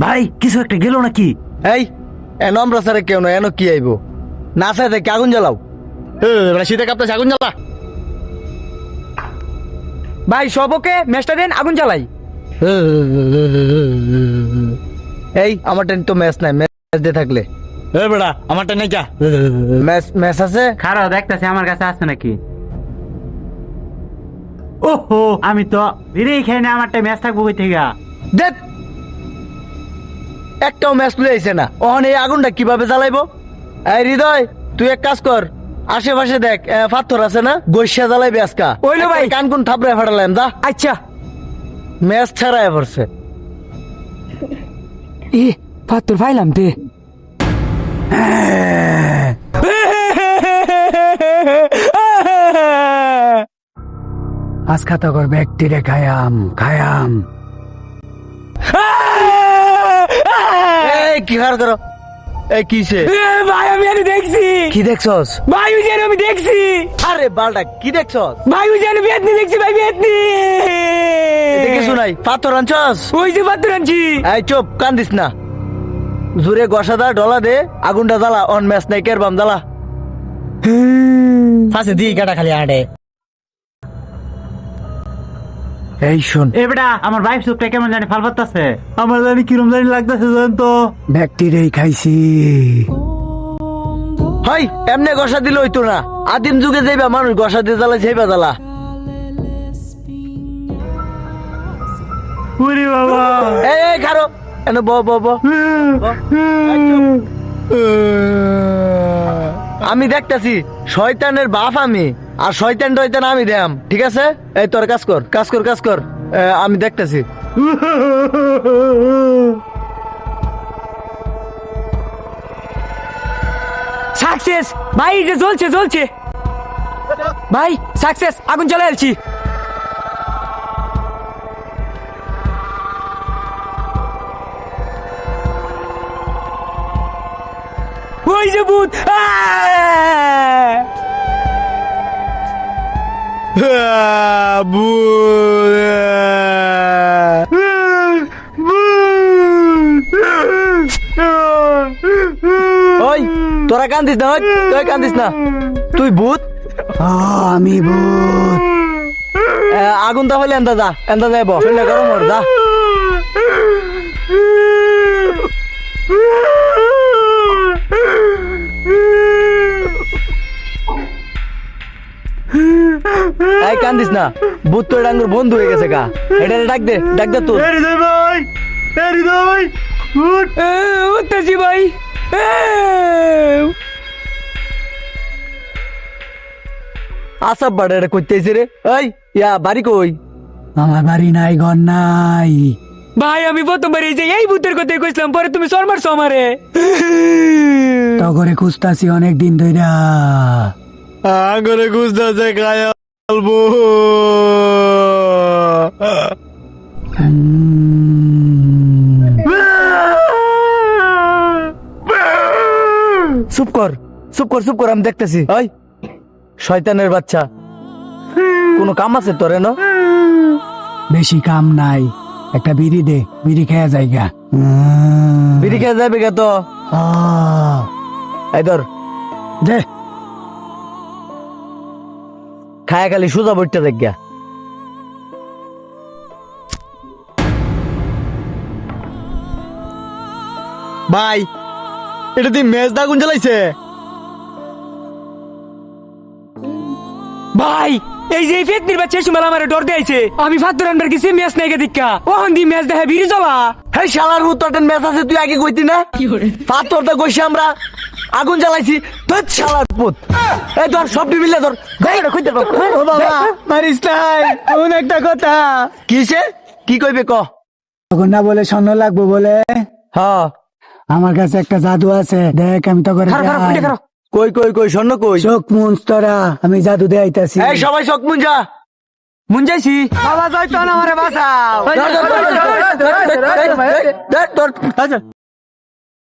ভাই কিছু একটা গেল নাকি? এই এন আমরা স্যারে কেউ না এন কি আইব না সাথে কি আগুন জ্বালাও শীতে কাঁপতে আগুন জ্বালা ভাই সবকে ম্যাচটা দেন আগুন জ্বালাই। এই আমার টেন তো ম্যাচ নাই ম্যাচ দিয়ে থাকলে বেড়া আমার টেন যা ম্যাচ ম্যাচ আছে খারাপ দেখতেছি আমার কাছে আছে নাকি। ওহো আমি তো বিরেই খাই না, আমারটা ম্যাচ থাকবো কই থেকে? দেখ একটাও ম্যাচ তুলে আইছে না, ওহন এই আগুনটা কিভাবে জ্বালাইবো? এই হৃদয় তুই এক কাজ কর, আশেপাশে দেখ পাথর আছে না, গৈসা জ্বালাইবি আজকা। ওইলো ভাই। কান কোন থাপড়ায় ফাটালাম যা, আচ্ছা ম্যাচ ছাড়াই পড়ছে। এ পাত্র ফাইলাম দে। আজ খাতা কর ব্যক্তিরে খায়াম খায়াম। এই কি হার করো, এই কিসে ভাই আমি আরে দেখছি। কি দেখছস? ভাই ওই যে আমি দেখছি। আরে বালটা কি দেখছস? ভাই ওই যে আমি বেতনি দেখছি, ভাই বেতনি। এটা কিছু নাই, পাথর আনছস? ওই যে পাত্র আনছি। এই চুপ, কান্দিস না, জোরে গসাদা ডলা দে, আগুনটা জ্বালা। অন ম্যাচ নাই কেরবাম জ্বালা। ফাঁসে দি কাটা খালি আড়ে। এই শোন, এ বেটা আমার ভাই সুপটা কেমন জানি ফাল পাতাছে, আমার জানি কিরম জানি লাগতেছে জান তো। ব্যক্তিরেই খাইছি। হাই এমনে গসা দিল হইতো না, আদিম যুগে যাইবা মানুষ গসা দিয়ে জ্বালা যাইবা জ্বালা। ওরে বাবা এই খারো এনে ব ব ব। আমি দেখতাছি শয়তানের বাপ আমি, আর শয়তান টয়তান আমি দেম, ঠিক আছে? এই তোর কাজ কর কাজ কর কাজ কর, আমি দেখতাছি। সাকসেস ভাই, এটা জ্বলছে জ্বলছে ভাই, সাকসেস আগুন জ্বালাই আলছি। ওই যে ভূত। ওই তোরা কান্দিস না, ওই তুই কান্দিস না, তুই ভূত? আমি ভূত। আগুন তাহলে এন্দা যা, এন্দা যাইব গরম হর যা। এই কান্দিস না, ভূত তো ডাঙ্গুর বন্ধু হয়ে গেছে কা। এটা ডাক দে, ডাক দে তোর। ভাই ভাই উঠতেছি ভাই। আসব বাড়ে এটা করতেছি রে। এই ইয়া বাড়ি কই? আমার বাড়ি নাই, ঘর নাই ভাই। আমি প্রথমবার এই যে এই ভূতের কথাই কইছিলাম, পরে তুমি সর মারছো আমারে। তগরে খুঁজতাছি অনেক দিন ধইরা। আঙ্গরে গুজদাছে খায়ালবো। চুপ কর চুপ কর চুপ কর, আমি দেখতেছি। ওই শয়তানের বাচ্চা, কোনো কাম আছে তোরে? না বেশি কাম নাই, একটা বিড়ি দে, বিড়ি খেয়া জায়গা। বিড়ি খেয়ে যাবে কে তো? এই ধর দে। খায়া খালি সোজা বইটা দেখ গা। ভাই এটা তুই মেজ দাগুন জ্বালাইছে ভাই এই যে ফেতনির বাচ্চা সুমাল আমারে ডর দেইছে। আমি ফাত্তর আনবার গেছি ম্যাচ নাই গে দিক্কা, ওহন দি ম্যাচ দেখে বিড়ি জ্বলা। হেই শালার হুতটেন মেজ আছে, তুই আগে কইতি না? পাথর দা কইছি আমরা আগুন জ্বালাইছি, তুই শালার পুত। এই ধর সব মিলে ধর, গাড়িটা কইতে পার। ও বাবা মারিস নাই, কোন একটা কথা। কিসে কি কইবে ক? তখন না বলে স্বর্ণ লাগবো বলে। হ্যাঁ আমার কাছে একটা জাদু আছে, দেখ আমি তো করে কই কই কই স্বর্ণ কই? চোখ মুন্স তোরা, আমি জাদু দেয়াইতাছি। এই সবাই চোখ মুঞ্জা। মুঞ্জাইছি বাবা, জয়তন আমারে বাঁচাও। ধর ধর ধর ধর ধর ধর ধর ধর ধর ধর ধর।